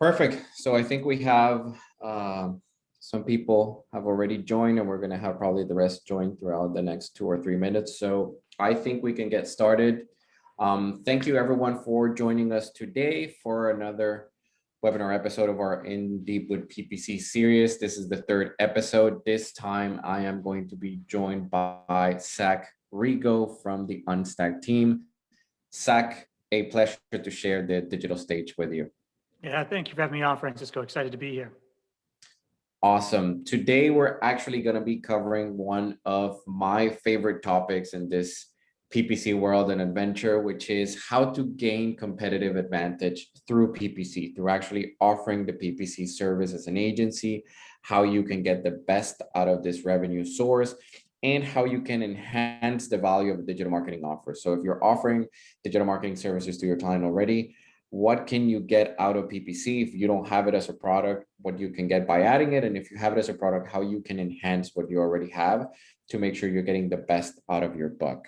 Perfect. So I think we have some people have already joined, and we're going to have probably the rest join throughout the next 2 or 3 minutes. So I think we can get started. Thank you everyone for joining us today for another webinar episode of our In Deep with PPC series. This is the third episode. This time I am going to be joined by Zach Rigo from the Unstack team. Zach, a pleasure to share the digital stage with you. Yeah, thank you for having me on, Francisco. Excited to be here. Awesome. Today, we're actually going to be covering one of my favorite topics in this PPC world and adventure, which is how to gain competitive advantage through PPC, through actually offering the PPC service as an agency, how you can get the best out of this revenue source, and how you can enhance the value of a digital marketing offer. So if you're offering digital marketing services to your client already, what can you get out of PPC? If you don't have it as a product, what you can get by adding it, and if you have it as a product, how you can enhance what you already have to make sure you're getting the best out of your buck.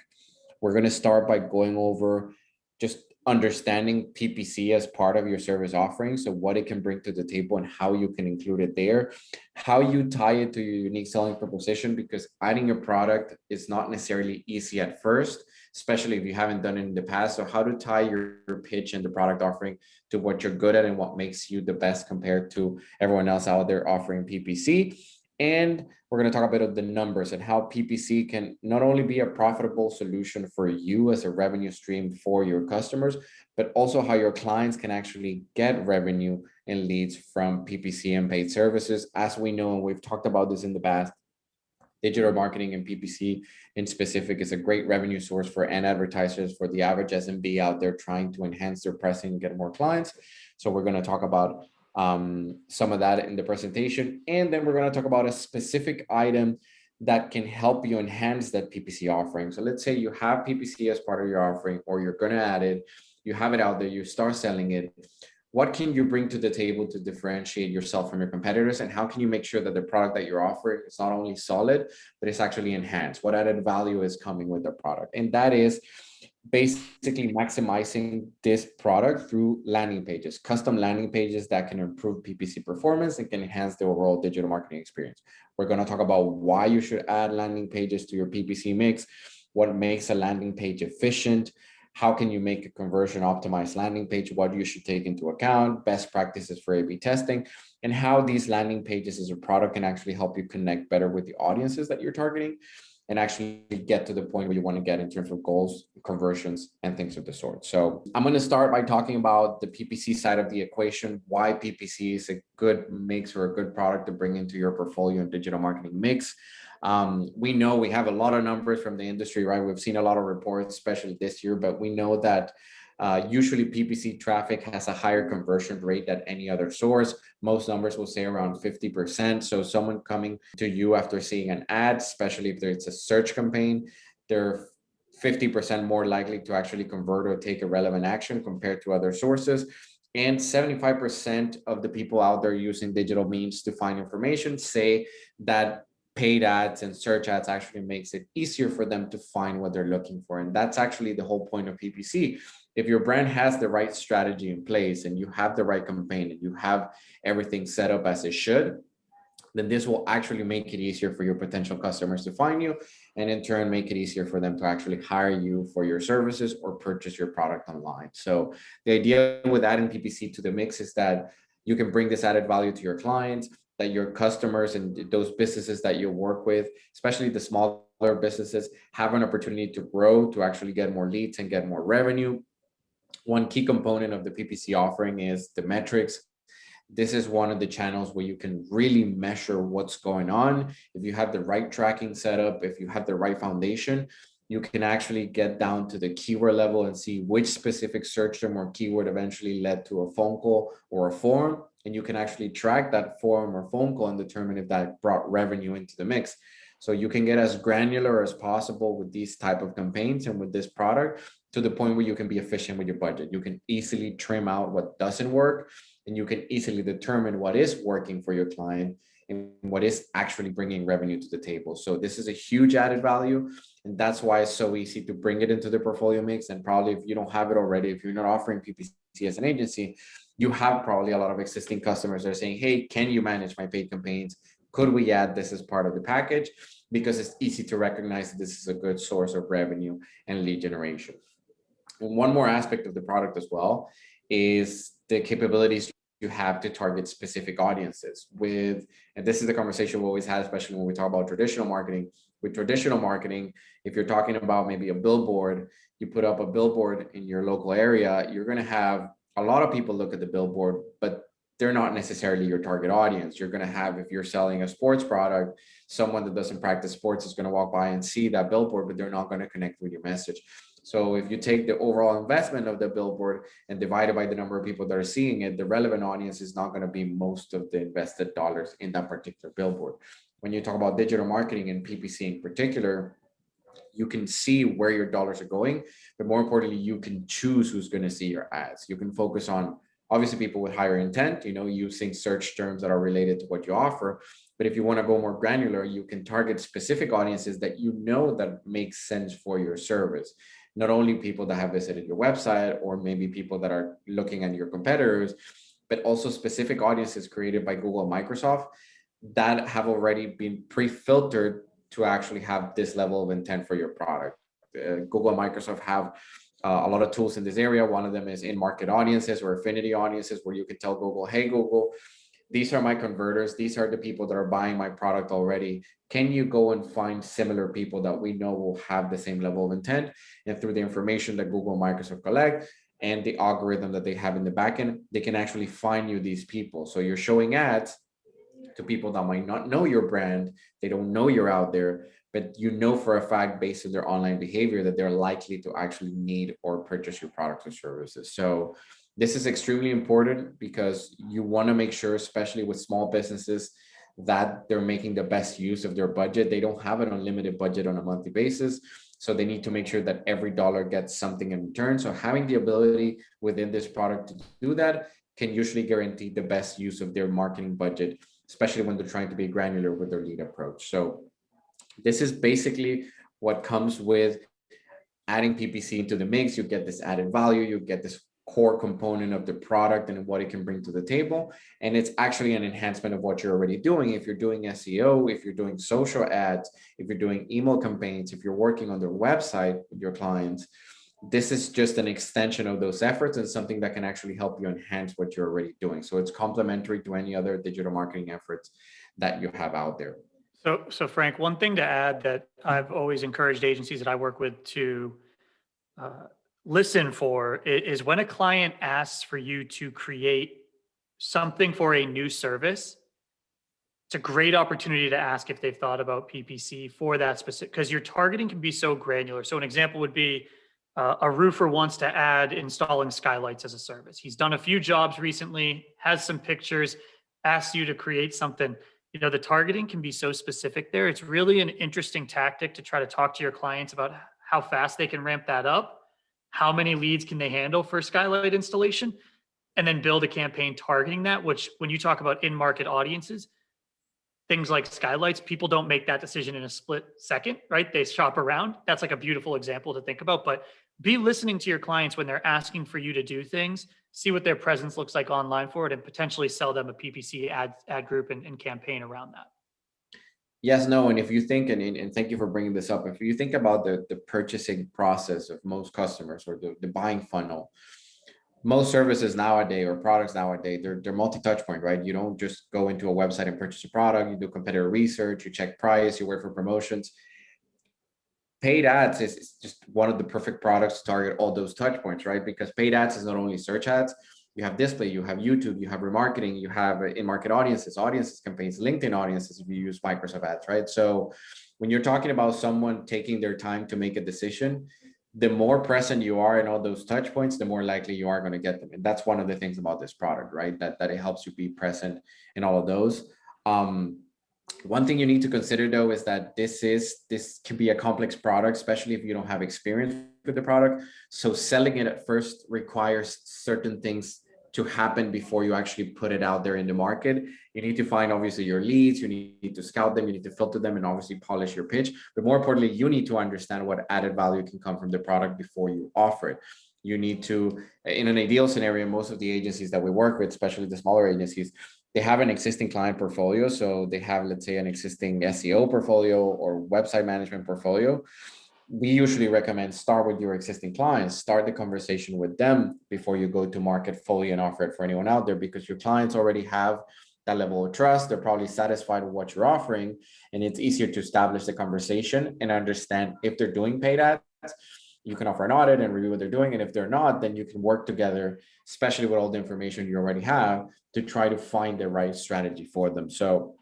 We're going to start by going over just understanding PPC as part of your service offering. So what it can bring to the table and how you can include it there, how you tie it to your unique selling proposition, because adding your product is not necessarily easy at first, especially if you haven't done it in the past. So how to tie your pitch and the product offering to what you're good at and what makes you the best compared to everyone else out there offering PPC. And we're going to talk about the numbers and how PPC can not only be a profitable solution for you as a revenue stream for your customers, but also how your clients can actually get revenue and leads from PPC and paid services. As we know, and we've talked about this in the past, digital marketing and PPC in specific is a great revenue source for end advertisers, for the average SMB out there trying to enhance their pricing and get more clients. So we're going to talk about some of that in the presentation. And then we're going to talk about a specific item that can help you enhance that PPC offering. So let's say you have PPC as part of your offering, or you're going to add it, you have it out there, you start selling it. What can you bring to the table to differentiate yourself from your competitors? And how can you make sure that the product that you're offering is not only solid, but it's actually enhanced? What added value is coming with the product? And that is basically maximizing this product through landing pages, custom landing pages that can improve PPC performance and can enhance the overall digital marketing experience. We're going to talk about why you should add landing pages to your PPC mix, what makes a landing page efficient, how can you make a conversion optimized landing page, what you should take into account, best practices for A/B testing, and how these landing pages as a product can actually help you connect better with the audiences that you're targeting and actually get to the point where you want to get in terms of goals, conversions, and things of the sort. So I'm going to start by talking about the PPC side of the equation, why PPC is a good mix or a good product to bring into your portfolio and digital marketing mix. We know we have a lot of numbers from the industry, right? We've seen a lot of reports, especially this year, but we know that usually PPC traffic has a higher conversion rate than any other source. Most numbers will say around 50%. So someone coming to you after seeing an ad, especially if it's a search campaign, they're 50% more likely to actually convert or take a relevant action compared to other sources. And 75% of the people out there using digital means to find information say that paid ads and search ads actually makes it easier for them to find what they're looking for. And that's actually the whole point of PPC. If your brand has the right strategy in place and you have the right campaign and you have everything set up as it should, then this will actually make it easier for your potential customers to find you, and in turn make it easier for them to actually hire you for your services or purchase your product online. So the idea with adding PPC to the mix is that you can bring this added value to your clients, that your customers and those businesses that you work with, especially the smaller businesses, have an opportunity to grow, to actually get more leads and get more revenue. One key component of the PPC offering is the metrics. This is one of the channels where you can really measure what's going on. If you have the right tracking setup, if you have the right foundation, you can actually get down to the keyword level and see which specific search term or keyword eventually led to a phone call or a form. And you can actually track that form or phone call and determine if that brought revenue into the mix. So you can get as granular as possible with these type of campaigns and with this product to the point where you can be efficient with your budget. You can easily trim out what doesn't work, and you can easily determine what is working for your client and what is actually bringing revenue to the table. So this is a huge added value, and that's why it's so easy to bring it into the portfolio mix. And probably if you don't have it already, if you're not offering PPC as an agency, you have probably a lot of existing customers that are saying, hey, can you manage my paid campaigns? Could we add this as part of the package? Because it's easy to recognize that this is a good source of revenue and lead generation. And one more aspect of the product as well is the capabilities you have to target specific audiences with, and this is the conversation we always have, especially when we talk about traditional marketing. With traditional marketing, if you're talking about maybe a billboard, you put up a billboard in your local area, you're going to have a lot of people look at the billboard, but they're not necessarily your target audience. You're going to have, if you're selling a sports product, someone that doesn't practice sports is going to walk by and see that billboard, but they're not going to connect with your message. So if you take the overall investment of the billboard and divide it by the number of people that are seeing it, the relevant audience is not going to be most of the invested dollars in that particular billboard. When you talk about digital marketing and PPC in particular, you can see where your dollars are going, but more importantly, you can choose who's going to see your ads. You can focus on obviously people with higher intent, using search terms that are related to what you offer. But if you want to go more granular, you can target specific audiences that that makes sense for your service. Not only people that have visited your website or maybe people that are looking at your competitors, but also specific audiences created by Google and Microsoft that have already been pre-filtered to actually have this level of intent for your product. Google and Microsoft have a lot of tools in this area. One of them is in-market audiences or affinity audiences, where you can tell Google, hey, Google, these are my converters. These are the people that are buying my product already. Can you go and find similar people that we know will have the same level of intent? And through the information that Google and Microsoft collect and the algorithm that they have in the backend, they can actually find you these people. So you're showing ads to people that might not know your brand. They don't know you're out there, but for a fact, based on their online behavior, that they're likely to actually need or purchase your products or services. So this is extremely important because you want to make sure, especially with small businesses, that they're making the best use of their budget. They don't have an unlimited budget on a monthly basis. So they need to make sure that every dollar gets something in return. So having the ability within this product to do that can usually guarantee the best use of their marketing budget, especially when they're trying to be granular with their lead approach. So this is basically what comes with adding PPC into the mix. You get this added value, you get this core component of the product and what it can bring to the table. And it's actually an enhancement of what you're already doing. If you're doing SEO, if you're doing social ads, if you're doing email campaigns, if you're working on their website with your clients, this is just an extension of those efforts and something that can actually help you enhance what you're already doing. So it's complementary to any other digital marketing efforts that you have out there. So Frank, one thing to add that I've always encouraged agencies that I work with to listen for is when a client asks for you to create something for a new service, it's a great opportunity to ask if they've thought about PPC for that specific, because your targeting can be so granular. So an example would be a roofer wants to add installing skylights as a service. He's done a few jobs recently, has some pictures, asks you to create something. The targeting can be so specific there. It's really an interesting tactic to try to talk to your clients about how fast they can ramp that up, how many leads can they handle for skylight installation, and then build a campaign targeting that, which when you talk about in-market audiences, things like skylights, people don't make that decision in a split second, right? They shop around. That's like a beautiful example to think about, but be listening to your clients when they're asking for you to do things, see what their presence looks like online for it, and potentially sell them a PPC ad group and campaign around that. Yes, no, and if you think, and thank you for bringing this up, if you think about the purchasing process of most customers or the buying funnel, most services nowadays or products nowadays, they're multi-touch point, right? You don't just go into a website and purchase a product, you do competitor research, you check price, you wait for promotions. Paid ads is just one of the perfect products to target all those touch points, right? Because paid ads is not only search ads, you have display, you have YouTube, you have remarketing, you have in-market audiences campaigns, LinkedIn audiences if you use Microsoft ads, right? So when you're talking about someone taking their time to make a decision, the more present you are in all those touch points, the more likely you are going to get them. And that's one of the things about this product, right? That it helps you be present in all of those. One thing you need to consider though is that this can be a complex product, especially if you don't have experience with the product. So selling it at first requires certain things to happen before you actually put it out there in the market. You need to find obviously your leads, you need to scout them, you need to filter them and obviously polish your pitch. But more importantly, you need to understand what added value can come from the product before you offer it. You need to, in an ideal scenario, most of the agencies that we work with, especially the smaller agencies, they have an existing client portfolio. So they have, let's say, an existing SEO portfolio or website management portfolio. We usually recommend start with your existing clients, start the conversation with them before you go to market fully and offer it for anyone out there, because your clients already have that level of trust. They're probably satisfied with what you're offering, and it's easier to establish the conversation and understand if they're doing paid ads. You can offer an audit and review what they're doing. And if they're not, then you can work together, especially with all the information you already have, to try to find the right strategy for them. So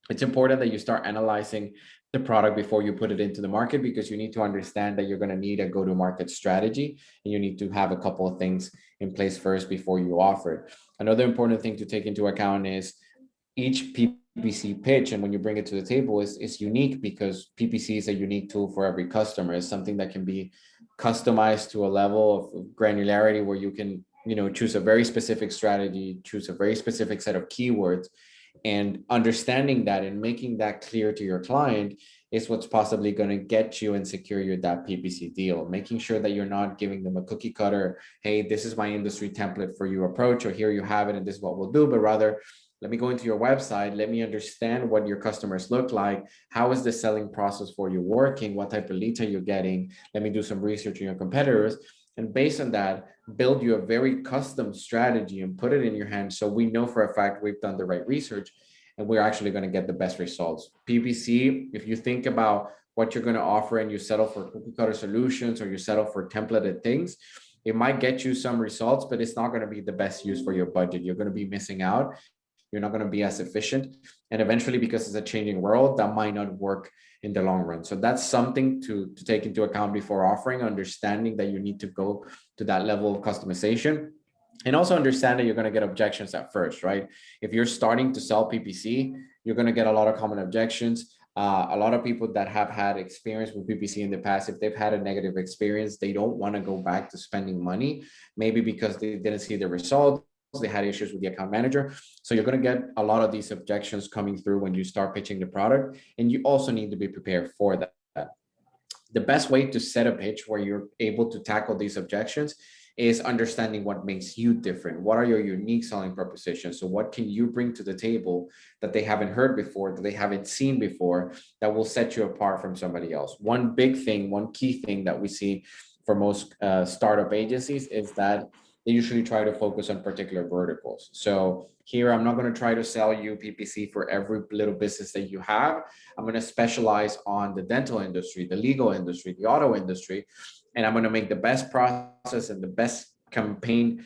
it's important that you start analyzing the product before you put it into the market, because you need to understand that you're going to need a go-to-market strategy, and you need to have a couple of things in place first before you offer it. Another important thing to take into account is each PPC pitch, and when you bring it to the table, is unique, because PPC is a unique tool for every customer. It's something that can be customized to a level of granularity where you can, choose a very specific strategy, choose a very specific set of keywords, and understanding that and making that clear to your client is what's possibly going to get you and secure you that PPC deal. Making sure that you're not giving them a cookie cutter, hey, this is my industry template for you approach, or here you have it and this is what we'll do, but rather, let me go into your website. Let me understand what your customers look like. How is the selling process for you working? What type of leads are you getting? Let me do some research on your competitors. And based on that, build you a very custom strategy and put it in your hands, so we know for a fact we've done the right research and we're actually going to get the best results. PPC, if you think about what you're going to offer and you settle for cookie cutter solutions or you settle for templated things, it might get you some results, but it's not going to be the best use for your budget. You're going to be missing out. You're not going to be as efficient. And eventually, because it's a changing world, that might not work in the long run. So that's something to take into account before offering, understanding that you need to go to that level of customization. And also understand that you're going to get objections at first, right? If you're starting to sell PPC, you're going to get a lot of common objections. A lot of people that have had experience with PPC in the past, if they've had a negative experience, they don't want to go back to spending money, maybe because they didn't see the results. They had issues with the account manager. So you're going to get a lot of these objections coming through when you start pitching the product. And you also need to be prepared for that. The best way to set a pitch where you're able to tackle these objections is understanding what makes you different. What are your unique selling propositions? So what can you bring to the table that they haven't heard before, that they haven't seen before, that will set you apart from somebody else? One big thing, one key thing that we see for most startup agencies is that they usually try to focus on particular verticals. So here, I'm not going to try to sell you PPC for every little business that you have. I'm going to specialize on the dental industry, the legal industry, the auto industry, and I'm going to make the best process and the best campaign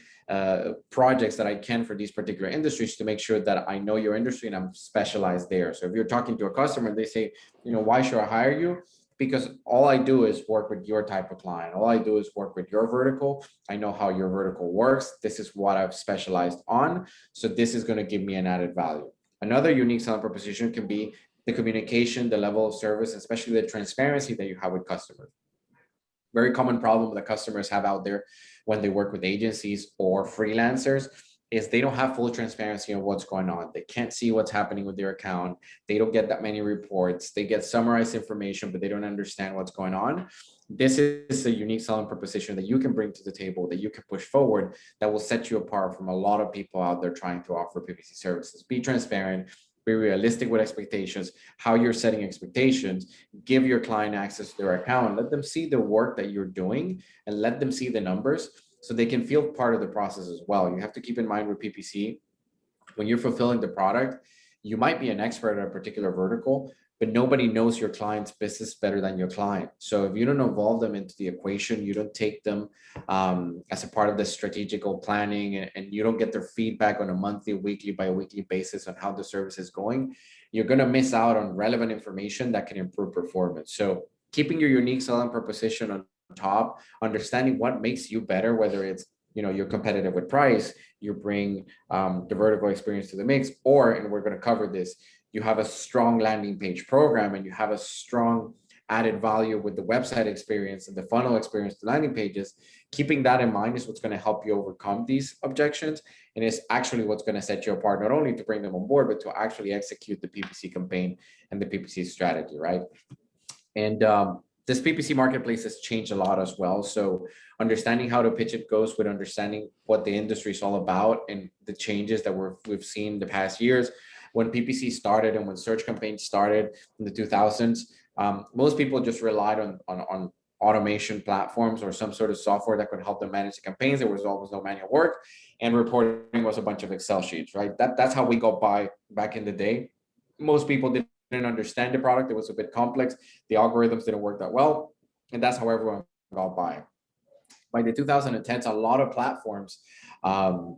projects that I can for these particular industries to make sure that I know your industry and I'm specialized there. So if you're talking to a customer, they say, why should I hire you? Because all I do is work with your type of client. All I do is work with your vertical. I know how your vertical works. This is what I've specialized on. So this is going to give me an added value. Another unique selling proposition can be the communication, the level of service, especially the transparency that you have with customers. Very common problem that customers have out there when they work with agencies or freelancers is they don't have full transparency on what's going on. They can't see what's happening with their account. They don't get that many reports. They get summarized information, but they don't understand what's going on. This is a unique selling proposition that you can bring to the table, that you can push forward, that will set you apart from a lot of people out there trying to offer PPC services. Be transparent, be realistic with expectations, how you're setting expectations, give your client access to their account, let them see the work that you're doing and let them see the numbers so they can feel part of the process as well. You have to keep in mind with PPC, when you're fulfilling the product, you might be an expert at a particular vertical, but nobody knows your client's business better than your client. So if you don't involve them into the equation, you don't take them as a part of the strategical planning, and you don't get their feedback on a monthly, weekly, bi-weekly basis on how the service is going, you're going to miss out on relevant information that can improve performance. So keeping your unique selling proposition on top, understanding what makes you better, whether it's you're competitive with price, you bring the vertical experience to the mix, or, and we're going to cover this, you have a strong landing page program and you have a strong added value with the website experience and the funnel experience, the landing pages. Keeping that in mind is what's going to help you overcome these objections, and is actually what's going to set you apart, not only to bring them on board, but to actually execute the PPC campaign and the PPC strategy, right? And this PPC marketplace has changed a lot as well. So understanding how to pitch it goes with understanding what the industry is all about and the changes that we've seen the past years. When PPC started and when search campaigns started in the 2000s, most people just relied on automation platforms or some sort of software that could help them manage the campaigns. There was almost no manual work, and reporting was a bunch of Excel sheets, right? That's how we got by back in the day. Most people didn't understand the product. It was a bit complex. The algorithms didn't work that well, and that's how everyone got by. By the 2010s, a lot of platforms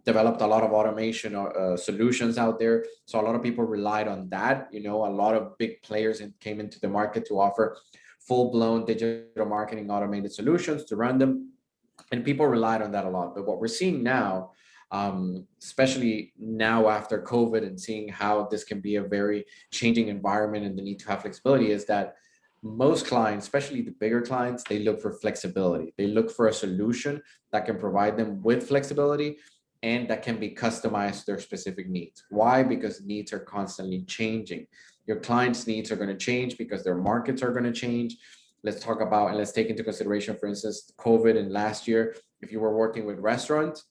developed a lot of automation solutions out there. So a lot of people relied on that. You know, a lot of big players came into the market to offer full-blown digital marketing automated solutions to run them, and people relied on that a lot. But what we're seeing now, especially now after COVID and seeing how this can be a very changing environment and the need to have flexibility, is that most clients, especially the bigger clients, they look for flexibility. They look for a solution that can provide them with flexibility and that can be customized to their specific needs. Why? Because needs are constantly changing. Your clients' needs are going to change because their markets are going to change. Let's talk about, and let's take into consideration, for instance, COVID and last year. If you were working with restaurants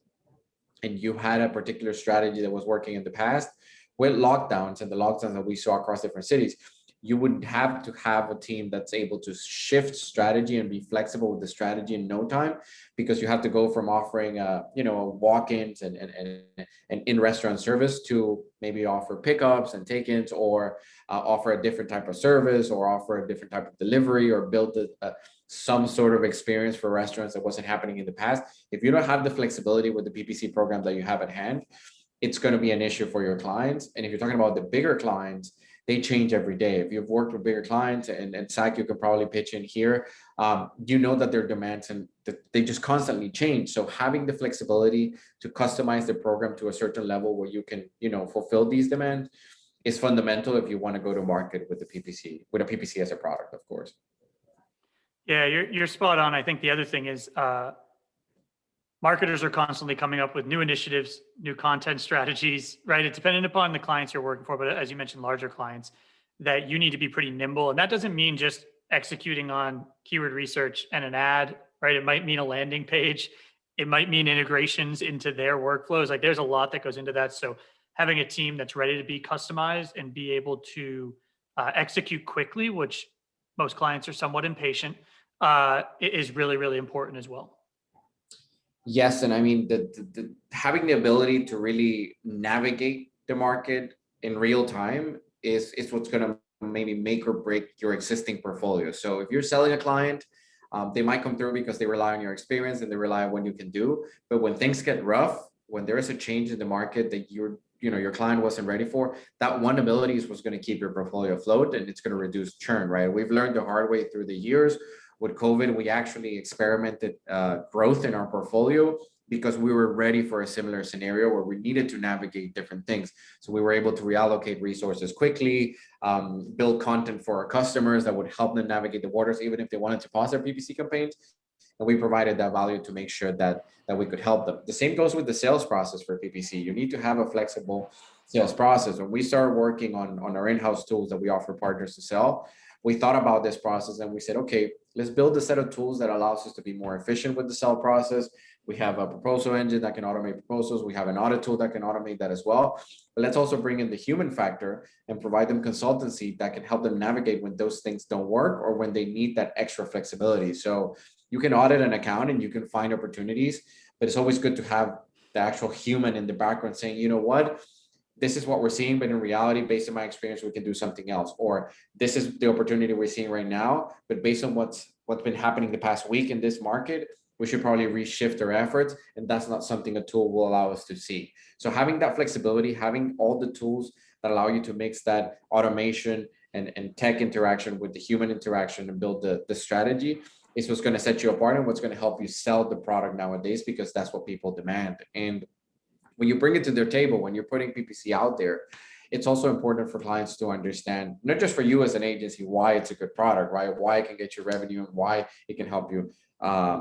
and you had a particular strategy that was working in the past, with lockdowns and the lockdowns that we saw across different cities, you would have to have a team that's able to shift strategy and be flexible with the strategy in no time, because you have to go from offering walk-ins and in-restaurant service to maybe offer pickups and take-ins, or offer a different type of service, or offer a different type of delivery, or build some sort of experience for restaurants that wasn't happening in the past. If you don't have the flexibility with the PPC program that you have at hand, it's going to be an issue for your clients. And if you're talking about the bigger clients, they change every day. If you've worked with bigger clients, and Zach, you could probably pitch in here, you know that their demands and they just constantly change. So having the flexibility to customize the program to a certain level where you can, fulfill these demands is fundamental if you want to go to market with a PPC as a product, of course. Yeah, you're spot on. I think the other thing is marketers are constantly coming up with new initiatives, new content strategies, right? It's dependent upon the clients you're working for, but as you mentioned, larger clients, that you need to be pretty nimble. And that doesn't mean just executing on keyword research and an ad, right? It might mean a landing page. It might mean integrations into their workflows. Like there's a lot that goes into that. So having a team that's ready to be customized and be able to execute quickly, which most clients are somewhat impatient, is really, really important as well. Yes, and I mean the having the ability to really navigate the market in real time is what's going to maybe make or break your existing portfolio. So if you're selling a client, they might come through because they rely on your experience and they rely on what you can do. But when things get rough, when there is a change in the market that your client wasn't ready for, that one ability is what's going to keep your portfolio afloat, and it's going to reduce churn, right? We've learned the hard way through the years. With COVID, we actually experimented growth in our portfolio because we were ready for a similar scenario where we needed to navigate different things. So we were able to reallocate resources quickly, build content for our customers that would help them navigate the waters, even if they wanted to pause their PPC campaigns. And we provided that value to make sure that we could help them. The same goes with the sales process for PPC. You need to have a flexible sales process. When we started working on our in-house tools that we offer partners to sell, we thought about this process and we said, okay, let's build a set of tools that allows us to be more efficient with the sell process. We have a proposal engine that can automate proposals. We have an audit tool that can automate that as well. But let's also bring in the human factor and provide them consultancy that can help them navigate when those things don't work or when they need that extra flexibility. So you can audit an account and you can find opportunities, but it's always good to have the actual human in the background saying, you know what, this is what we're seeing, but in reality, based on my experience, we can do something else. Or this is the opportunity we're seeing right now, but based on what's been happening the past week in this market, we should probably reshift our efforts. And that's not something a tool will allow us to see. So having that flexibility, having all the tools that allow you to mix that automation and tech interaction with the human interaction and build the strategy is what's going to set you apart and what's going to help you sell the product nowadays, because that's what people demand. And when you bring it to their table, when you're putting PPC out there, it's also important for clients to understand, not just for you as an agency, why it's a good product, right? Why it can get you revenue and why it can help you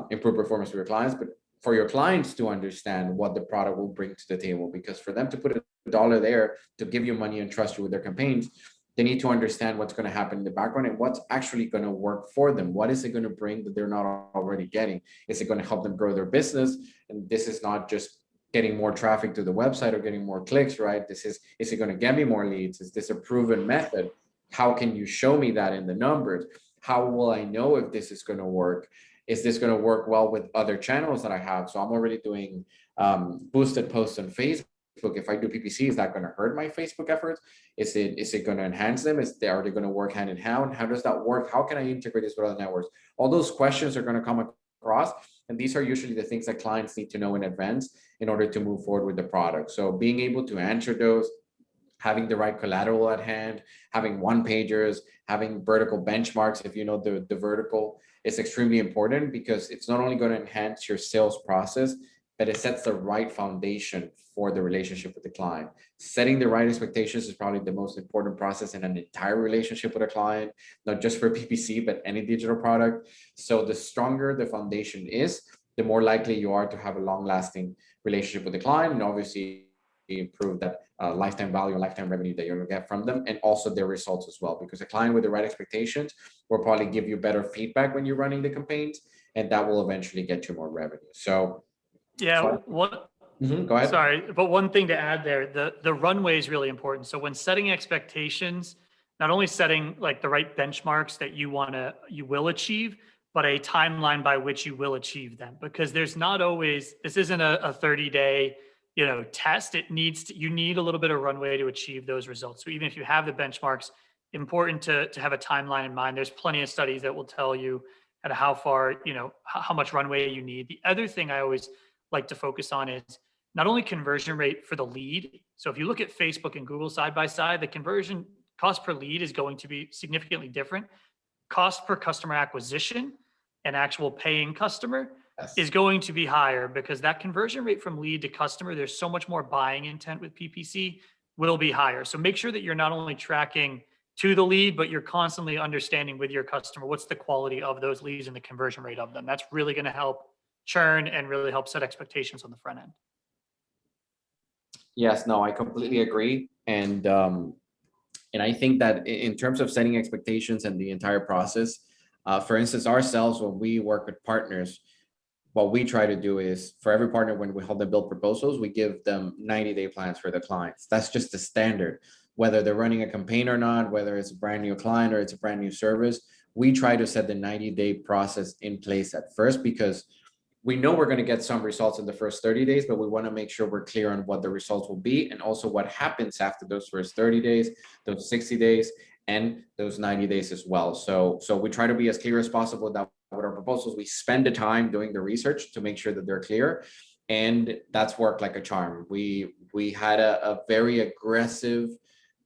improve performance for your clients, but for your clients to understand what the product will bring to the table. Because for them to put $1 there to give you money and trust you with their campaigns, They need to understand what's going to happen in the background and what's actually going to work for them. What is it going to bring that they're not already getting? Is it going to help them grow their business? And this is not just getting more traffic to the website or getting more clicks, right? Is it going to get me more leads? Is this a proven method? How can you show me that in the numbers? How will I know if this is going to work? Is this going to work well with other channels that I have? So I'm already doing boosted posts on Facebook. If I do PPC, is that going to hurt my Facebook efforts? Is it going to enhance them? Are they going to work hand in hand? How does that work? How can I integrate this with other networks? All those questions are going to come across. And these are usually the things that clients need to know in advance in order to move forward with the product. So being able to answer those, having the right collateral at hand, having one pagers, having vertical benchmarks, if you know the vertical, is extremely important because it's not only going to enhance your sales process, but it sets the right foundation for the relationship with the client. Setting the right expectations is probably the most important process in an entire relationship with a client, not just for PPC, but any digital product. So the stronger the foundation is, the more likely you are to have a long-lasting relationship with the client, and obviously improve that lifetime value and lifetime revenue that you're going to get from them, and also their results as well. Because a client with the right expectations will probably give you better feedback when you're running the campaigns, and that will eventually get you more revenue. So Yeah, what go ahead. sorry, but one thing to add there, the runway is really important. So when setting expectations, not only setting like the right benchmarks that you will achieve, but a timeline by which you will achieve them. Because there's not always, this isn't a 30-day, test. You need a little bit of runway to achieve those results. So even if you have the benchmarks, important to have a timeline in mind. There's plenty of studies that will tell you at how far, how much runway you need. The other thing I always like to focus on is not only conversion rate for the lead. So if you look at Facebook and Google side by side, the conversion cost per lead is going to be significantly different. Cost per customer acquisition and actual paying customer is going to be higher because that conversion rate from lead to customer, there's so much more buying intent with PPC, will be higher. So make sure that you're not only tracking to the lead, but you're constantly understanding with your customer, what's the quality of those leads and the conversion rate of them. That's really going to help churn and really help set expectations on the front end. Yes, no, I completely agree. And I think that in terms of setting expectations and the entire process, for instance, ourselves, when we work with partners, what we try to do is for every partner, when we help them build proposals, we give them 90-day plans for the clients. That's just the standard, whether they're running a campaign or not, whether it's a brand new client or it's a brand new service. We try to set the 90-day process in place at first because we know we're going to get some results in the first 30 days, but we want to make sure we're clear on what the results will be and also what happens after those first 30 days, those 60 days, and those 90 days as well. So we try to be as clear as possible that with our proposals, we spend the time doing the research to make sure that they're clear. And that's worked like a charm. We had a very aggressive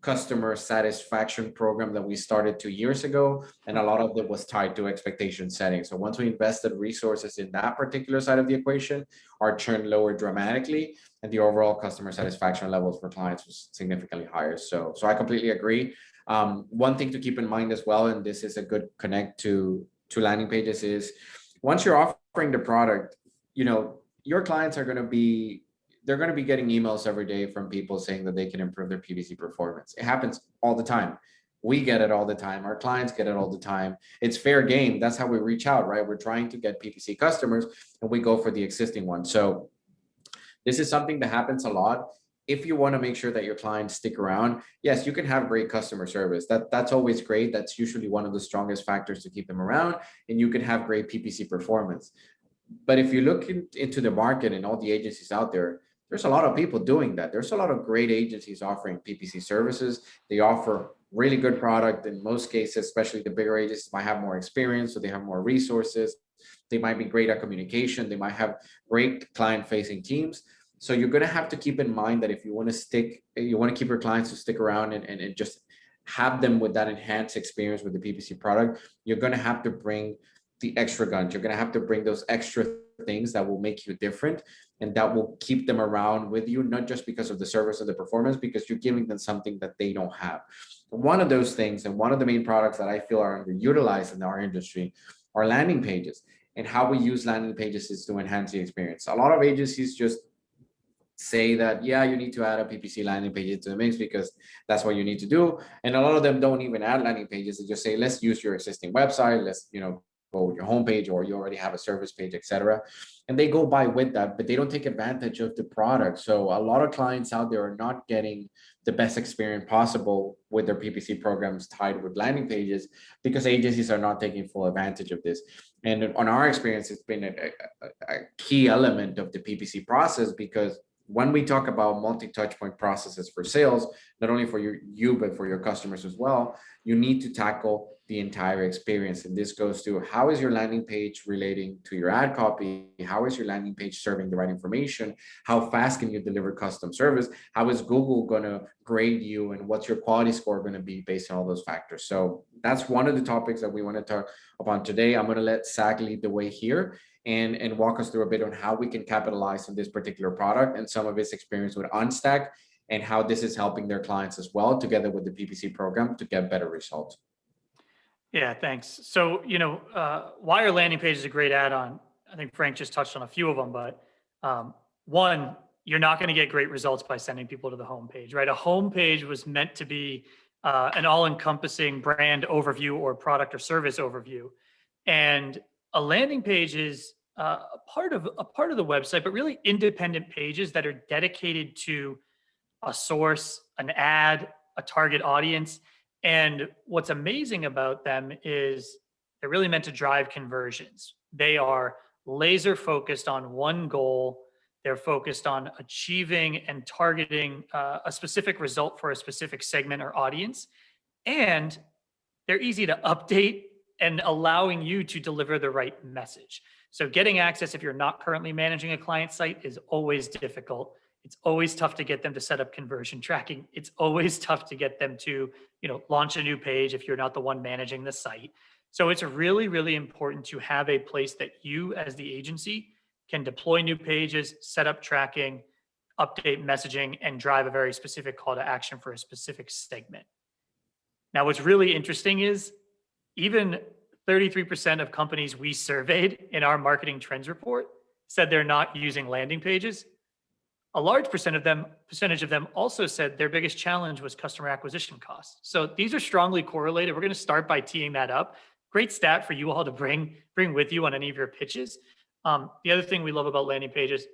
customer satisfaction program that we started 2 years ago, and a lot of it was tied to expectation setting. So once we invested resources in that particular side of the equation, our churn lowered dramatically, and the overall customer satisfaction levels for clients was significantly higher. So I completely agree. One thing to keep in mind as well, and this is a good connect to landing pages, is once you're offering the product, your clients are going to be getting emails every day from people saying that they can improve their PPC performance. It happens all the time. We get it all the time. Our clients get it all the time. It's fair game. That's how we reach out, right? We're trying to get PPC customers and we go for the existing one. So this is something that happens a lot. If you want to make sure that your clients stick around, yes, you can have great customer service. That's always great. That's usually one of the strongest factors to keep them around. And you can have great PPC performance. But if you look into the market and all the agencies out there, there's a lot of people doing that. There's a lot of great agencies offering PPC services. They offer really good product in most cases, especially the bigger agencies might have more experience, so they have more resources. They might be great at communication. They might have great client-facing teams. So you're going to have to keep in mind that if you want to keep your clients to stick around and just have them with that enhanced experience with the PPC product, you're going to have to bring the extra guns. You're going to have to bring those extra things that will make you different and that will keep them around with you, not just because of the service or the performance, because you're giving them something that they don't have. One of those things, and one of the main products that I feel are underutilized in our industry, are landing pages. And how we use landing pages is to enhance the experience. A lot of agencies just say that, yeah, you need to add a PPC landing page into the mix because that's what you need to do. And a lot of them don't even add landing pages. They just say, let's use your existing website. Let's, go with your homepage, or you already have a service page, etc. And they go by with that, but they don't take advantage of the product. So a lot of clients out there are not getting the best experience possible with their PPC programs tied with landing pages because agencies are not taking full advantage of this. And on our experience, it's been a key element of the PPC process, because when we talk about multi-touch point processes for sales, not only for you, but for your customers as well, you need to tackle the entire experience. And this goes to, how is your landing page relating to your ad copy? How is your landing page serving the right information? How fast can you deliver custom service? How is Google going to grade you? And what's your quality score going to be based on all those factors? So that's one of the topics that we want to talk about today. I'm going to let Zach lead the way here and walk us through a bit on how we can capitalize on this particular product and some of its experience with Unstack, and how this is helping their clients as well, together with the PPC program, to get better results. Yeah, thanks. So, why are landing pages a great add-on? I think Frank just touched on a few of them, but one, you're not going to get great results by sending people to the homepage, right? A homepage was meant to be an all-encompassing brand overview or product or service overview, and a landing page is a part of the website, but really independent pages that are dedicated to a source, an ad, a target audience. And what's amazing about them is they're really meant to drive conversions. They are laser focused on one goal. They're focused on achieving and targeting a specific result for a specific segment or audience. And they're easy to update and allowing you to deliver the right message. So getting access, if you're not currently managing a client site, is always difficult. It's always tough to get them to set up conversion tracking. It's always tough to get them to, launch a new page if you're not the one managing the site. So it's really, really important to have a place that you as the agency can deploy new pages, set up tracking, update messaging, and drive a very specific call to action for a specific segment. Now, what's really interesting is even 33% of companies we surveyed in our marketing trends report said they're not using landing pages. A large percentage of them also said their biggest challenge was customer acquisition costs. So these are strongly correlated. We're going to start by teeing that up. Great stat for you all to bring with you on any of your pitches. The other thing we love about landing pages,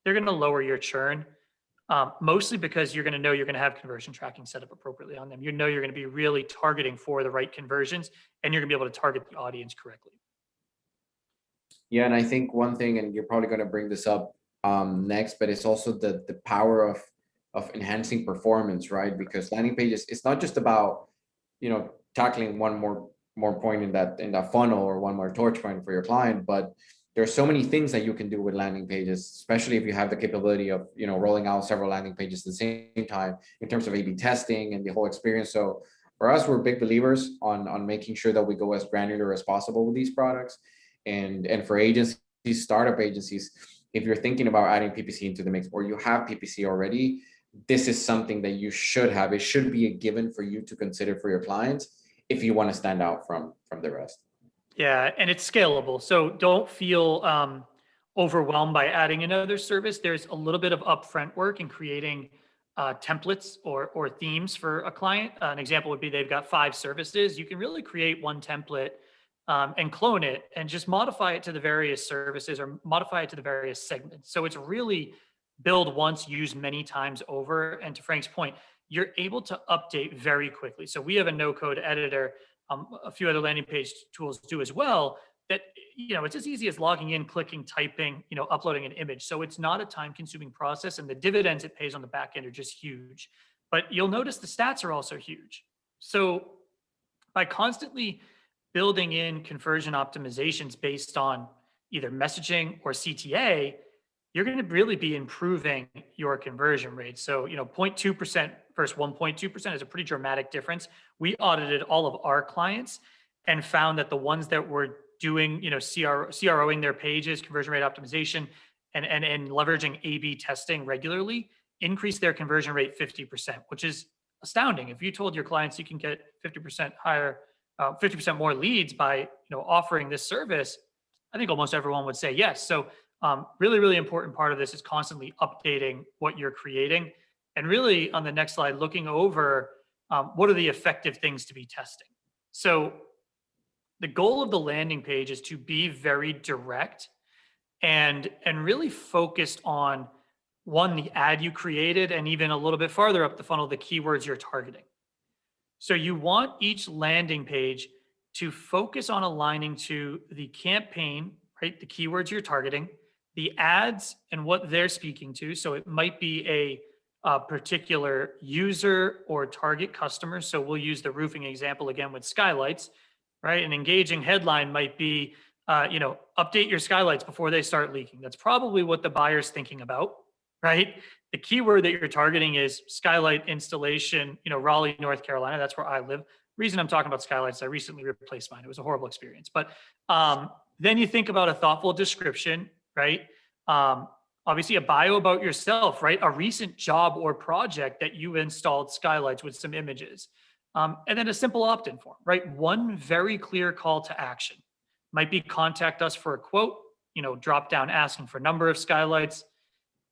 they're going to lower your churn, mostly because you're going to know you're going to have conversion tracking set up appropriately on them. You're going to be really targeting for the right conversions, and you're going to be able to target the audience correctly. Yeah, and I think one thing, and you're probably going to bring this up next, but it's also the power of enhancing performance, right? Because landing pages, it's not just about tackling one more point in that funnel, or one more torch point for your client, but there's so many things that you can do with landing pages, especially if you have the capability of rolling out several landing pages at the same time, in terms of A/B testing and the whole experience. So for us, we're big believers on making sure that we go as granular as possible with these products, and for agencies, startup agencies, if you're thinking about adding PPC into the mix, or you have PPC already, this is something that you should have. It should be a given for you to consider for your clients if you want to stand out from the rest. Yeah, and it's scalable. So don't feel overwhelmed by adding another service. There's a little bit of upfront work in creating templates or themes for a client. An example would be they've got 5 services. You can really create one template and clone it and just modify it to the various services, or modify it to the various segments. So it's really build once, use many times over. And to Frank's point, you're able to update very quickly. So we have a no-code editor. A few other landing page tools do as well, that it's as easy as logging in, clicking, typing, uploading an image. So it's not a time-consuming process, and the dividends it pays on the back end are just huge. But you'll notice the stats are also huge. So by constantly building in conversion optimizations based on either messaging or CTA, you're going to really be improving your conversion rate. So, 0.2% versus 1.2% is a pretty dramatic difference. We audited all of our clients and found that the ones that were doing, CROing their pages, conversion rate optimization, and leveraging A/B testing regularly, increased their conversion rate 50%, which is astounding. If you told your clients you can get 50% higher, 50% more leads by offering this service, I think almost everyone would say yes. So Really, really important part of this is constantly updating what you're creating. And really on the next slide, looking over what are the effective things to be testing. So the goal of the landing page is to be very direct and really focused on one, the ad you created, and even a little bit farther up the funnel, the keywords you're targeting. So you want each landing page to focus on aligning to the campaign, right? The keywords you're targeting, the ads and what they're speaking to. So it might be a particular user or target customer. So we'll use the roofing example again with skylights, right? An engaging headline might be, update your skylights before they start leaking. That's probably what the buyer's thinking about, right? The keyword that you're targeting is skylight installation, Raleigh, North Carolina. That's where I live. Reason I'm talking about skylights, I recently replaced mine. It was a horrible experience. But then you think about a thoughtful description, right? Obviously a bio about yourself, right? A recent job or project that you installed skylights with some images. And then a simple opt-in form, right? One very clear call to action. Might be contact us for a quote, drop down asking for number of skylights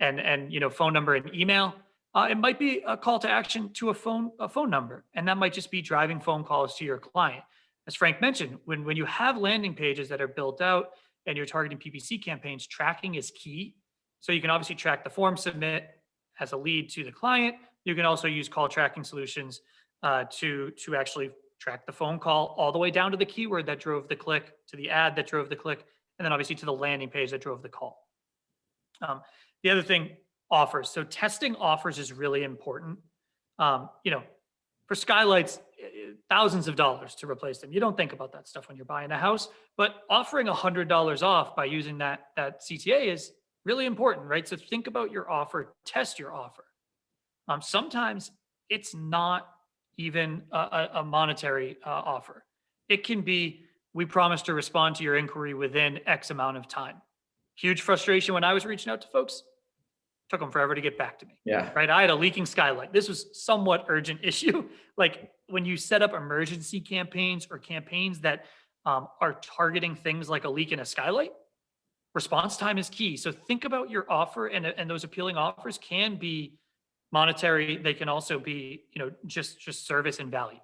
and phone number and email. It might be a call to action to a phone number, and that might just be driving phone calls to your client. As Frank mentioned, when you have landing pages that are built out and you're targeting PPC campaigns, tracking is key. So you can obviously track the form submit as a lead to the client. You can also use call tracking solutions to actually track the phone call all the way down to the keyword that drove the click, to the ad that drove the click, and then obviously to the landing page that drove the call. The other thing, offers. So testing offers is really important. For skylights, thousands of dollars to replace them. You don't think about that stuff when you're buying a house, but offering $100 off by using that CTA is really important, right? So think about your offer, test your offer. Sometimes it's not even a monetary offer. It can be, we promise to respond to your inquiry within X amount of time. Huge frustration when I was reaching out to folks. Took them forever to get back to me. Yeah. Right. I had a leaking skylight. This was somewhat urgent issue. Like when you set up emergency campaigns or campaigns that are targeting things like a leak in a skylight, response time is key. So think about your offer, and those appealing offers can be monetary. They can also be, just service and value.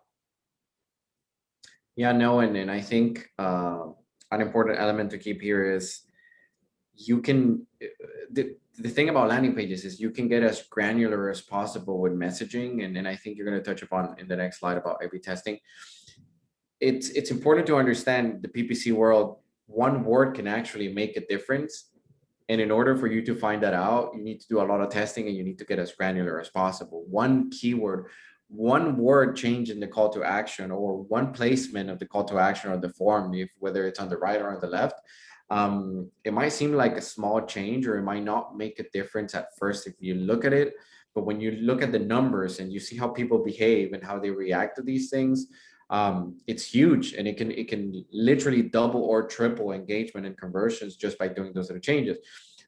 Yeah, no, and I think an important element to keep here is you can, the thing about landing pages is you can get as granular as possible with messaging. And I think you're going to touch upon in the next slide about A/B testing. It's important to understand the PPC world. One word can actually make a difference. And in order for you to find that out, you need to do a lot of testing and you need to get as granular as possible. One keyword, one word change in the call to action, or one placement of the call to action or the form, whether it's on the right or on the left, it might seem like a small change, or it might not make a difference at first if you look at it. But when you look at the numbers and you see how people behave and how they react to these things, it's huge, and it can literally double or triple engagement and conversions just by doing those little changes.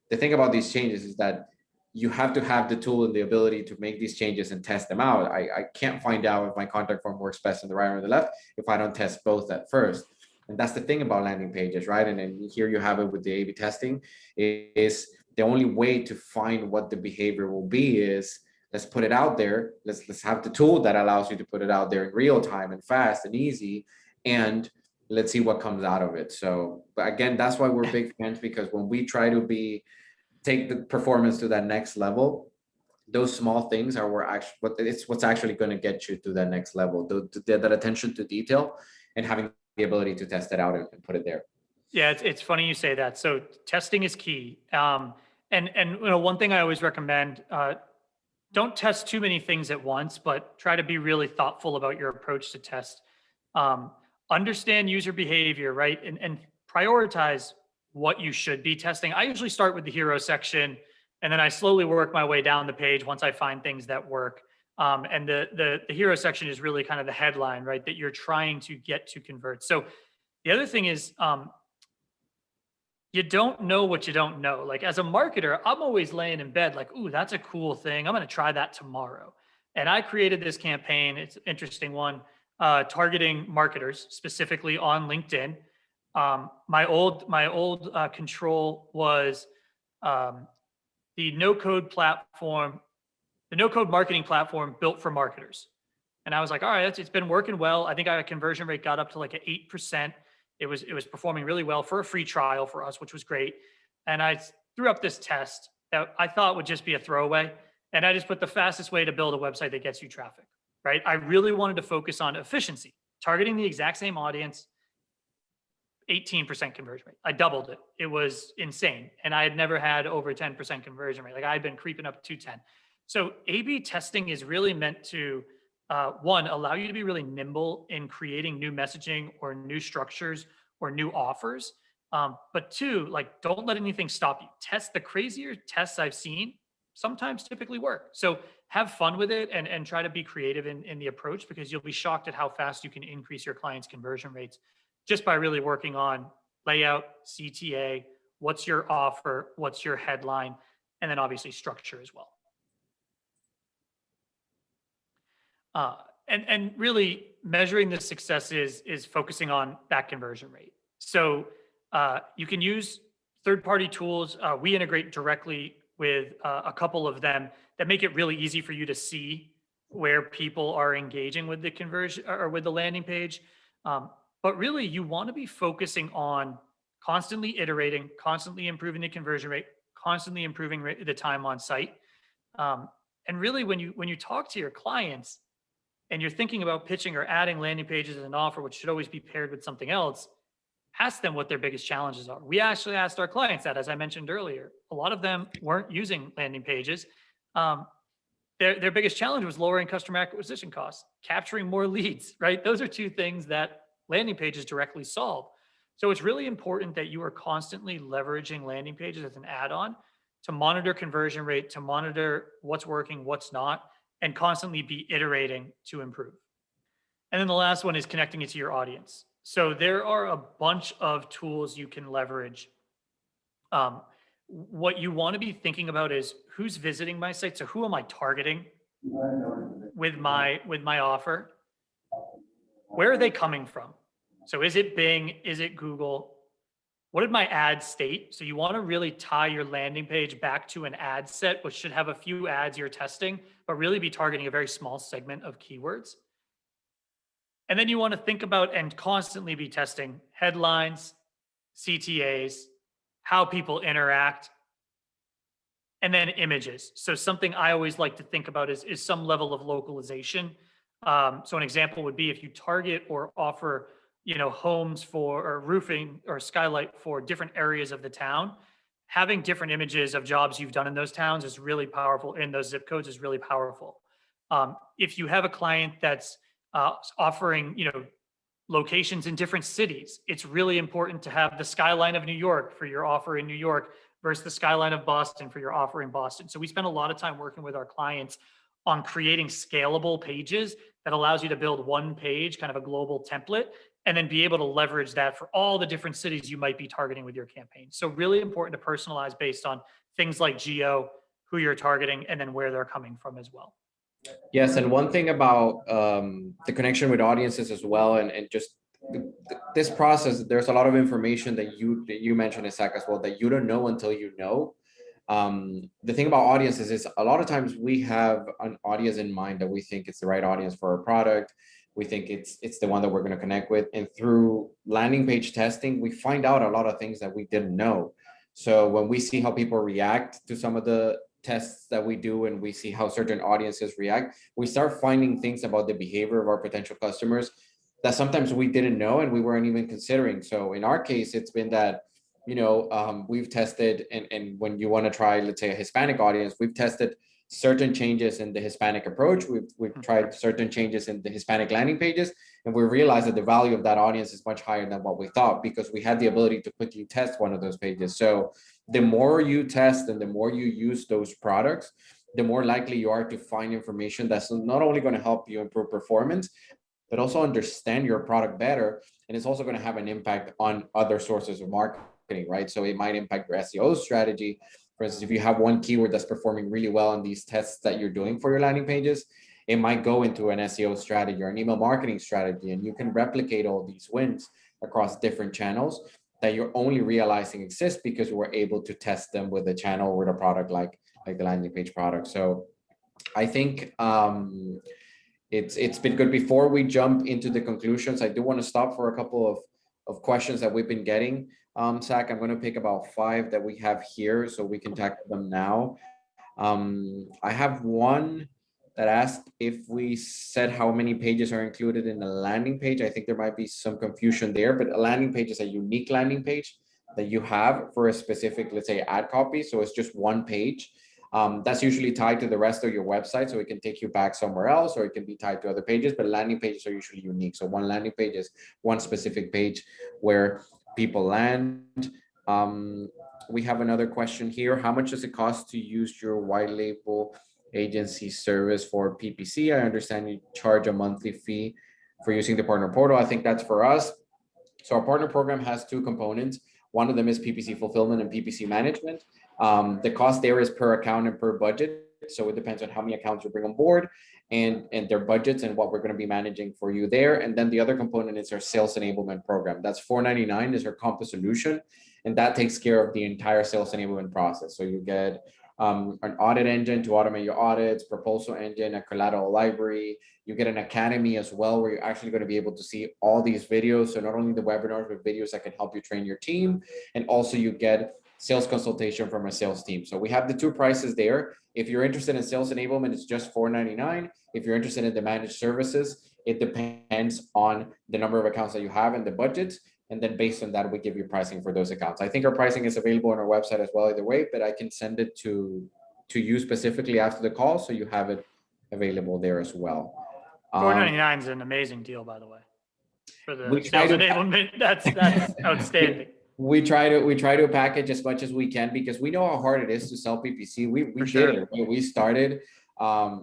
The thing about these changes is that you have to have the tool and the ability to make these changes and test them out. I can't find out if my contact form works best on the right or the left if I don't test both at first. And that's the thing about landing pages, right? And then here you have it with the A/B testing. Is the only way to find what the behavior will be is, let's put it out there. Let's have the tool that allows you to put it out there in real time and fast and easy, and let's see what comes out of it. So, but again, that's why we're big fans, because when we try to take the performance to that next level, those small things are what's actually going to get you to that next level. That attention to detail and having the ability to test it out and put it there. Yeah, it's funny you say that. So testing is key. And one thing I always recommend, don't test too many things at once, but try to be really thoughtful about your approach to test. Understand user behavior, right? And prioritize what you should be testing. I usually start with the hero section, and then I slowly work my way down the page once I find things that work. And the hero section is really kind of the headline, right, that you're trying to get to convert. So the other thing is, you don't know what you don't know. Like as a marketer, I'm always laying in bed like, ooh, that's a cool thing. I'm going to try that tomorrow. And I created this campaign. It's an interesting one, targeting marketers specifically on LinkedIn. My old control was the no-code platform, the no-code marketing platform built for marketers. And I was like, all right, it's been working well. I think our conversion rate got up to like an 8%. It was performing really well for a free trial for us, which was great. And I threw up this test that I thought would just be a throwaway. And I just put the fastest way to build a website that gets you traffic, right? I really wanted to focus on efficiency, targeting the exact same audience, 18% conversion rate. I doubled it. It was insane. And I had never had over 10% conversion rate. Like I had been creeping up to 10. So A/B testing is really meant to, one, allow you to be really nimble in creating new messaging or new structures or new offers. But two, like don't let anything stop you. Test the crazier tests I've seen sometimes typically work. So have fun with it and try to be creative in the approach, because you'll be shocked at how fast you can increase your clients' conversion rates just by really working on layout, CTA, what's your offer, what's your headline, and then obviously structure as well. And really measuring the success is focusing on that conversion rate. So you can use third-party tools. We integrate directly with a couple of them that make it really easy for you to see where people are engaging with the conversion or with the landing page. But really, you want to be focusing on constantly iterating, constantly improving the conversion rate, constantly improving the time on site. And really, when you talk to your clients and you're thinking about pitching or adding landing pages as an offer, which should always be paired with something else, ask them what their biggest challenges are. We actually asked our clients that, as I mentioned earlier. A lot of them weren't using landing pages. Their biggest challenge was lowering customer acquisition costs, capturing more leads, right? Those are two things that landing pages directly solve. So it's really important that you are constantly leveraging landing pages as an add-on to monitor conversion rate, to monitor what's working, what's not, and constantly be iterating to improve. And then the last one is connecting it to your audience. So there are a bunch of tools you can leverage. What you want to be thinking about is who's visiting my site. So who am I targeting with my offer? Where are they coming from? So is it Bing? Is it Google? What did my ad state? So you want to really tie your landing page back to an ad set, which should have a few ads you're testing, but really be targeting a very small segment of keywords. And then you want to think about and constantly be testing headlines, CTAs, how people interact, and then images. So something I always like to think about is some level of localization. So an example would be if you target or offer, homes for or roofing or skylight for different areas of the town, having different images of jobs you've done in those towns is really powerful. In those zip codes is really powerful. If you have a client that's offering, locations in different cities, it's really important to have the skyline of New York for your offer in New York versus the skyline of Boston for your offer in Boston. So we spend a lot of time working with our clients on creating scalable pages that allows you to build one page, kind of a global template, and then be able to leverage that for all the different cities you might be targeting with your campaign. So really important to personalize based on things like geo, who you're targeting, and then where they're coming from as well. Yes, and one thing about the connection with audiences as well, and just this process, there's a lot of information that you mentioned, Isaac, as well, that you don't know until you know. The thing about audiences is a lot of times we have an audience in mind that we think it's the right audience for our product. We think it's the one that we're going to connect with. And through landing page testing, we find out a lot of things that we didn't know. So when we see how people react to some of the tests that we do and we see how certain audiences react, we start finding things about the behavior of our potential customers that sometimes we didn't know and we weren't even considering. So in our case, it's been that, we've tested, and when you want to try, let's say, a Hispanic audience, we've tested certain changes in the Hispanic approach. We've tried certain changes in the Hispanic landing pages, and we realized that the value of that audience is much higher than what we thought, because we had the ability to quickly test one of those pages. So the more you test and the more you use those products, the more likely you are to find information that's not only going to help you improve performance, but also understand your product better. And it's also going to have an impact on other sources of marketing, right? So it might impact your SEO strategy. For instance, if you have one keyword that's performing really well in these tests that you're doing for your landing pages, it might go into an SEO strategy or an email marketing strategy, and you can replicate all these wins across different channels. that you're only realizing exist because you were able to test them with a channel or a product like the landing page product. So I think it's been good. Before we jump into the conclusions, I do want to stop for a couple of questions that we've been getting. Zach, I'm going to pick about 5 that we have here so we can tackle them now. I have one that asked if we said how many pages are included in a landing page. I think there might be some confusion there, but a landing page is a unique landing page that you have for a specific, let's say, ad copy. So it's just one page. That's usually tied to the rest of your website, so it can take you back somewhere else, or it can be tied to other pages, but landing pages are usually unique. So one landing page is one specific page where people land. We have another question here. How much does it cost to use your white label agency service for PPC? I understand you charge a monthly fee for using the partner portal. I think that's for us. So our partner program has 2 components. One of them is PPC fulfillment and PPC management. The cost there is per account and per budget. So it depends on how many accounts you bring on board and their budgets and what we're going to be managing for you there. And then the other component is our sales enablement program. That's $4.99 is our Compass solution. And that takes care of the entire sales enablement process. So you get an audit engine to automate your audits, proposal engine, a collateral library. You get an academy as well, where you're actually going to be able to see all these videos. So not only the webinars, but videos that can help you train your team. And also you get sales consultation from a sales team. So we have the 2 prices there. If you're interested in sales enablement, it's just $4.99. If you're interested in the managed services, it depends on the number of accounts that you have and the budget. And then based on that, we give you pricing for those accounts. I think our pricing is available on our website as well, either way, but I can send it to you specifically after the call, so you have it available there as well. $4.99 is an amazing deal, by the way, for the We try sales to- enablement. That's outstanding. We try to package as much as we can because we know how hard it is to sell PPC. We For sure. did it. We started.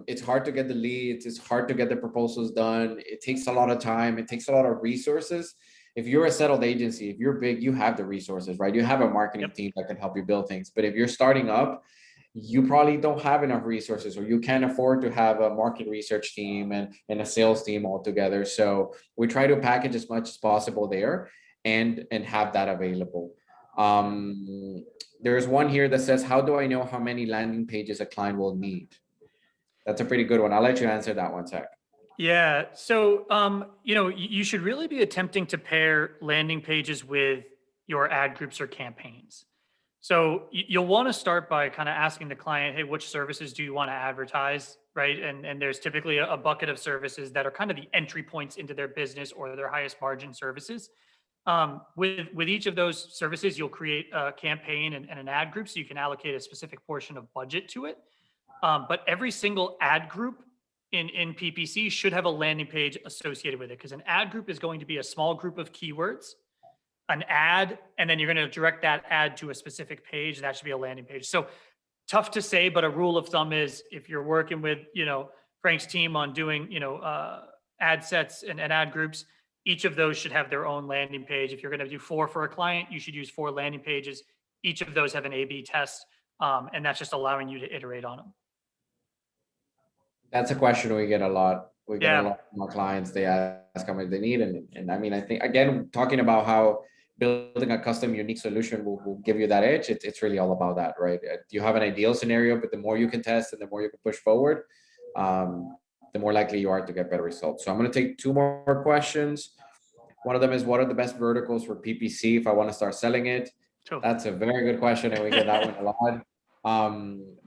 It's hard to get the leads. It's hard to get the proposals done. It takes a lot of time. It takes a lot of resources. If you're a settled agency, if you're big, you have the resources, right? You have a marketing team that can help you build things. But if you're starting up, you probably don't have enough resources, or you can't afford to have a market research team and a sales team all together. So we try to package as much as possible there and have that available. There's one here that says, how do I know how many landing pages a client will need? That's a pretty good one. I'll let you answer that one, Zach. Yeah. So, you should really be attempting to pair landing pages with your ad groups or campaigns. So you'll want to start by kind of asking the client, hey, which services do you want to advertise, right? And there's typically a bucket of services that are kind of the entry points into their business or their highest margin services. With each of those services, you'll create a campaign and an ad group, so you can allocate a specific portion of budget to it. But every single ad group in PPC should have a landing page associated with it, because an ad group is going to be a small group of keywords, an ad, and then you're going to direct that ad to a specific page. That should be a landing page. So tough to say, but a rule of thumb is if you're working with, Frank's team on doing, ad sets and ad groups, each of those should have their own landing page. If you're going to do 4 for a client, you should use 4 landing pages. Each of those have an A/B test, and that's just allowing you to iterate on them. That's a question we get a lot. We get a lot from our clients. They ask how much they need. And I mean, I think, again, talking about how building a custom unique solution will give you that edge. It's really all about that, right? You have an ideal scenario, but the more you can test and the more you can push forward, the more likely you are to get better results. So I'm going to take 2 more questions. One of them is, what are the best verticals for PPC if I want to start selling it? Sure. That's a very good question, and we get that one a lot.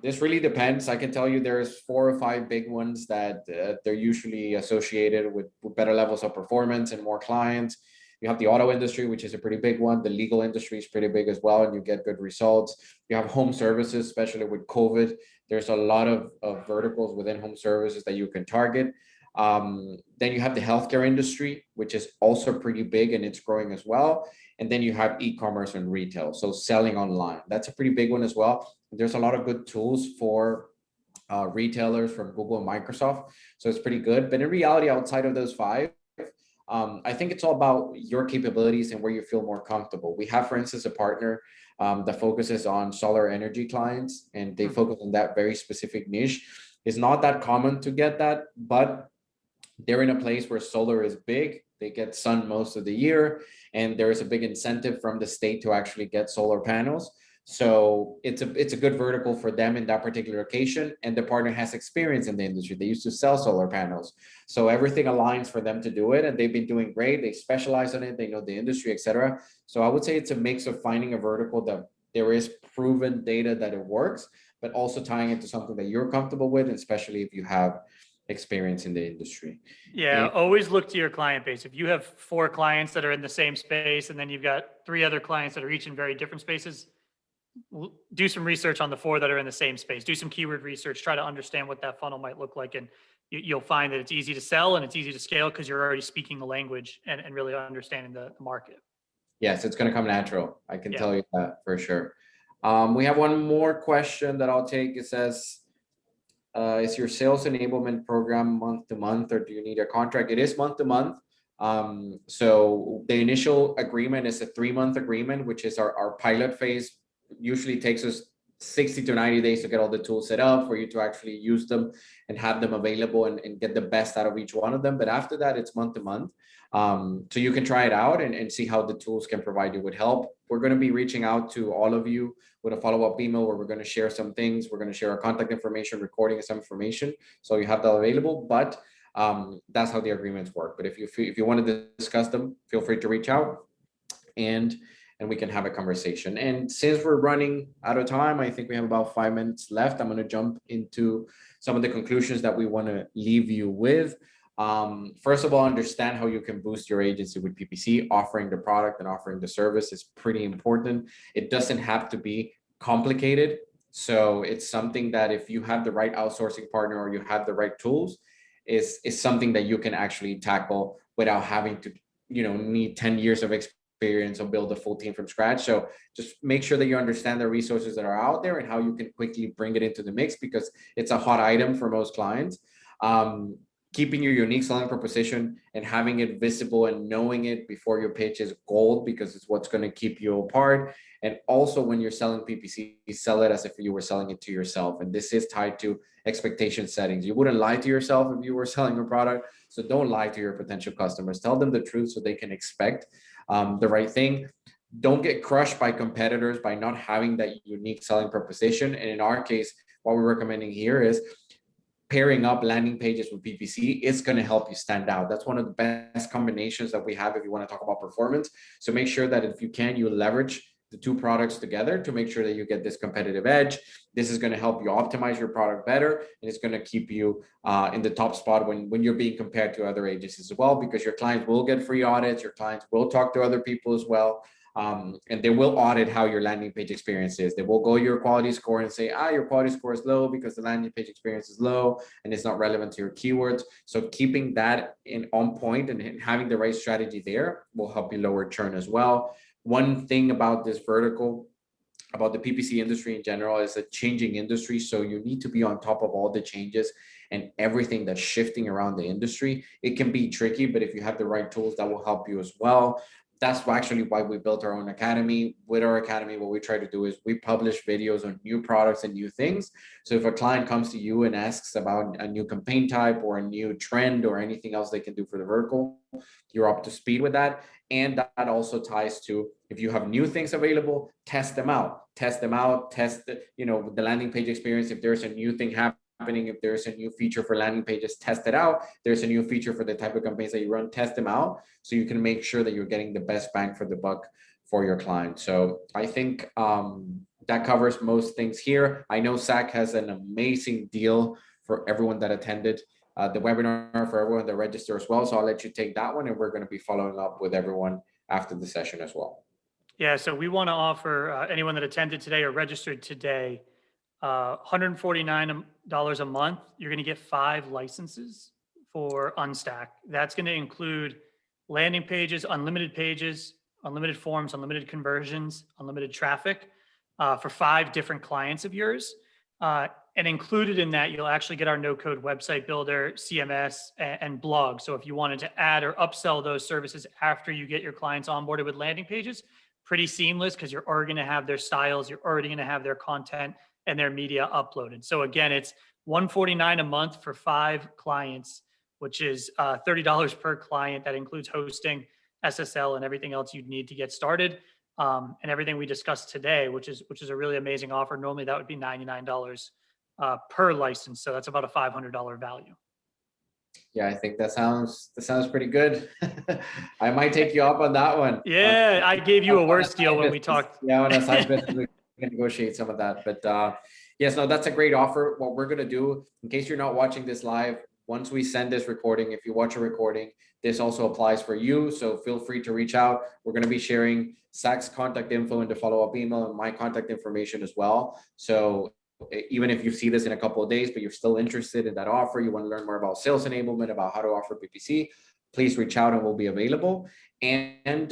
This really depends. I can tell you there's 4 or 5 big ones that they're usually associated with better levels of performance and more clients. You have the auto industry, which is a pretty big one. The legal industry is pretty big as well, and you get good results. You have home services, especially with COVID. There's a lot of verticals within home services that you can target. Then you have the healthcare industry, which is also pretty big and it's growing as well. And then you have e-commerce and retail, so selling online. That's a pretty big one as well. There's a lot of good tools for retailers from Google and Microsoft, so it's pretty good. But in reality, outside of those 5, I think it's all about your capabilities and where you feel more comfortable. We have, for instance, a partner that focuses on solar energy clients, and they focus on that very specific niche. It's not that common to get that, but they're in a place where solar is big. They get sun most of the year, and there is a big incentive from the state to actually get solar panels. So it's a good vertical for them in that particular location. And the partner has experience in the industry. They used to sell solar panels. So everything aligns for them to do it. And they've been doing great. They specialize on it. They know the industry, etc. So I would say it's a mix of finding a vertical that there is proven data that it works, but also tying it to something that you're comfortable with, especially if you have experience in the industry. Yeah, always look to your client base. If you have 4 clients that are in the same space, and then you've got 3 other clients that are each in very different spaces, do some research on the 4 that are in the same space. Do some keyword research, try to understand what that funnel might look like. And you'll find that it's easy to sell and it's easy to scale because you're already speaking the language and really understanding the market. Yes, it's going to come natural. I can Yeah. tell you that for sure. We have one more question that I'll take. It says, is your sales enablement program month to month, or do you need a contract? It is month to month. So the initial agreement is a 3-month agreement, which is our pilot phase. Usually takes us 60 to 90 days to get all the tools set up for you to actually use them and have them available and get the best out of each one of them. But after that, it's month to month. So you can try it out and see how the tools can provide you with help. We're going to be reaching out to all of you with a follow-up email where we're going to share some things. We're going to share our contact information, recording of some information, so you have that available. But that's how the agreements work. But if you want to discuss them, feel free to reach out and we can have a conversation. And since we're running out of time, I think we have about 5 minutes left. I'm going to jump into some of the conclusions that we want to leave you with. First of all, understand how you can boost your agency with PPC. Offering the product and offering the service is pretty important. It doesn't have to be complicated. So it's something that if you have the right outsourcing partner or you have the right tools, is something that you can actually tackle without having to, need 10 years of experience or build a full team from scratch. So just make sure that you understand the resources that are out there and how you can quickly bring it into the mix, because it's a hot item for most clients. Keeping your unique selling proposition and having it visible and knowing it before your pitch is gold, because it's what's going to keep you apart. And also when you're selling PPC, sell it as if you were selling it to yourself. And this is tied to expectation settings. You wouldn't lie to yourself if you were selling a product. So don't lie to your potential customers. Tell them the truth so they can expect the right thing. Don't get crushed by competitors by not having that unique selling proposition. And in our case, what we're recommending here is pairing up landing pages with PPC. It's going to help you stand out. That's one of the best combinations that we have if you want to talk about performance. So make sure that if you can, you leverage the 2 products together to make sure that you get this competitive edge. This is going to help you optimize your product better, and it's going to keep you in the top spot when you're being compared to other agencies as well, because your clients will get free audits. Your clients will talk to other people as well. And they will audit how your landing page experience is. They will go your quality score and say, your quality score is low because the landing page experience is low and it's not relevant to your keywords. So keeping that on point and having the right strategy there will help you lower churn as well. One thing about this vertical, about the PPC industry in general, is a changing industry. So you need to be on top of all the changes and everything that's shifting around the industry. It can be tricky, but if you have the right tools, that will help you as well. That's actually why we built our own academy. With our academy, what we try to do is we publish videos on new products and new things. So if a client comes to you and asks about a new campaign type or a new trend or anything else they can do for the vertical, you're up to speed with that. And that also ties to, if you have new things available, test them out, test the landing page experience. If there's a new thing happening, if there's a new feature for landing pages, test it out. There's a new feature for the type of campaigns that you run, test them out, so you can make sure that you're getting the best bang for the buck for your client. So I think that covers most things here. I know Zach has an amazing deal for everyone that attended the webinar, for everyone that registered as well. So I'll let you take that one, and we're going to be following up with everyone after the session as well. Yeah, so we want to offer anyone that attended today or registered today $149 a month. You're going to get 5 licenses for Unstack. That's going to include landing pages, unlimited forms, unlimited conversions, unlimited traffic for 5 different clients of yours. And included in that, you'll actually get our no-code website builder, CMS, and blog. So if you wanted to add or upsell those services after you get your clients onboarded with landing pages, pretty seamless, because you're already going to have their styles, you're already going to have their content and their media uploaded. So again, it's $149 a month for 5 clients. which is $30 per client. That includes hosting, SSL, and everything else you'd need to get started. And everything we discussed today, which is a really amazing offer. Normally that would be $99 per license. So that's about a $500 value. Yeah, I think that sounds pretty good. I might take you up on that one. Yeah, I gave you a worse deal when we talked. Yeah, on a side business, we can negotiate some of that. But yes, no, that's a great offer. What we're gonna do, in case you're not watching this live, once we send this recording, if you watch a recording, this also applies for you. So feel free to reach out. We're gonna be sharing Zach's contact info in the follow-up email and my contact information as well. So even if you see this in a couple of days, but you're still interested in that offer, you want to learn more about sales enablement, about how to offer PPC, please reach out and we'll be available. And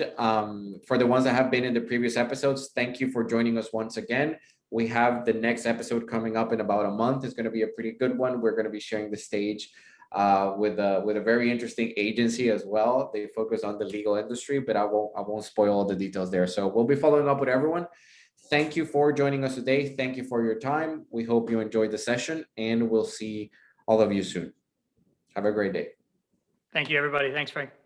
for the ones that have been in the previous episodes, thank you for joining us once again. We have the next episode coming up in about a month. It's going to be a pretty good one. We're going to be sharing the stage with a very interesting agency as well. They focus on the legal industry, but I won't spoil all the details there. So we'll be following up with everyone. Thank you for joining us today. Thank you for your time. We hope you enjoyed the session, and we'll see all of you soon. Have a great day. Thank you, everybody. Thanks, Frank.